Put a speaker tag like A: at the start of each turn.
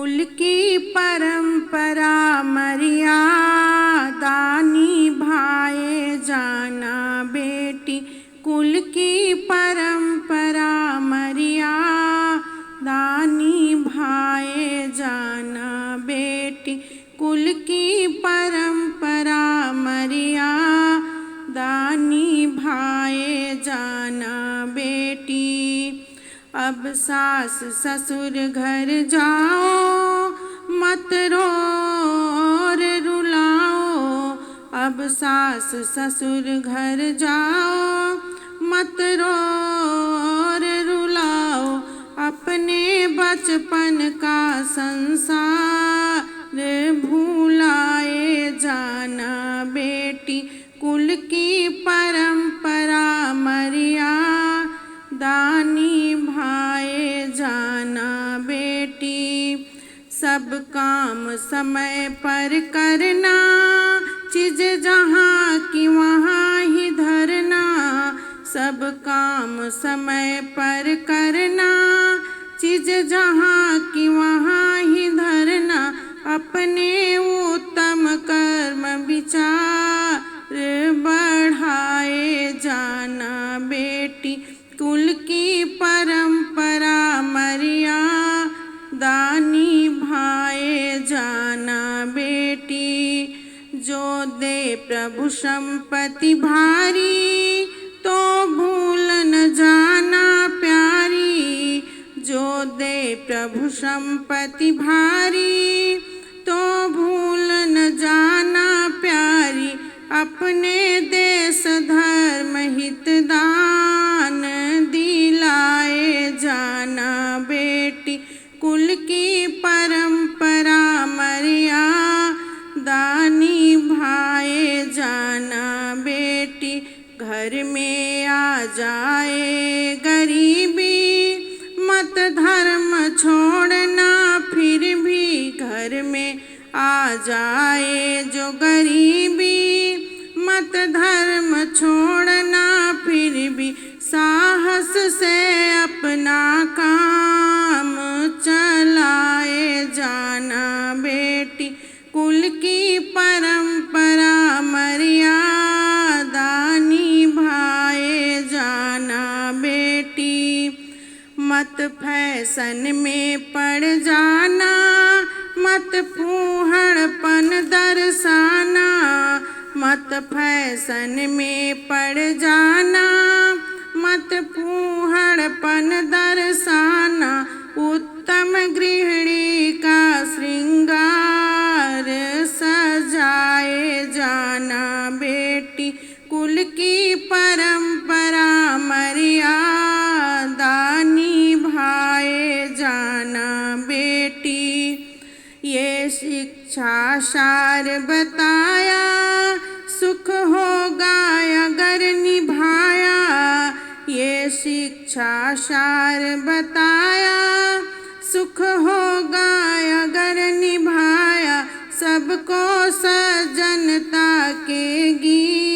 A: कुल की परंपरा मर्यादा निभाए जाना बेटी। कुल की परंपरा मर्यादा निभाए जाना बेटी। कुल की परंपरा मर्यादा निभाए जाना बेटी। अब सास ससुर घर जाओ मत रो और रुलाओ। अब सास ससुर घर जाओ मत रो और रुलाओ। अपने बचपन का संसार भूलाए जाना बेटी। कुल की परंपरा मर्यादा निभाए जाना बेटी। सब काम समय पर करना, चीज जहाँ की वहाँ ही धरना। सब काम समय पर करना, चीज जहाँ की वहाँ ही धरना। अपने उत्तम कर्म विचार बढ़ाए जाना बेटी। कुल की परंपरा मर्यादा निभाए जाना बेटी। जो दे प्रभु संपत्ति भारी, तो भूल न जाना प्यारी। जो दे प्रभु संपत्ति भारी, तो भूल न जाना प्यारी। अपने देश धर्म हित दान दिलाए जाना बेटी। कुल की परंपरा मर्यादा निभाए जाना बेटी। घर में आ जाए गरीबी, मत धर्म छोड़ना फिर भी। घर में आ जाए जो गरीबी, मत धर्म छोड़ना फिर भी। साहस से अपना काम चलाए जाना बेटी। कुल की परंपरा मर्यादा निभाए जाना बेटी। मत फैशन में पड़ जाना, मत फूहड़पन दर्शाना। मत फैशन में पड़ जाना, मत फूहड़पन दर्शाना। उत्तम गृहिणी का श्रृंगार सजाए जाना बेटी। कुल की परंपरा मर्यादा निभाए जाना बेटी। ये शिक्षा सार बताया, सुख होगा अगर निभाया। ये शिक्षा सार बताया, सुख होगा अगर निभाया। सबको सज्जनता के गीत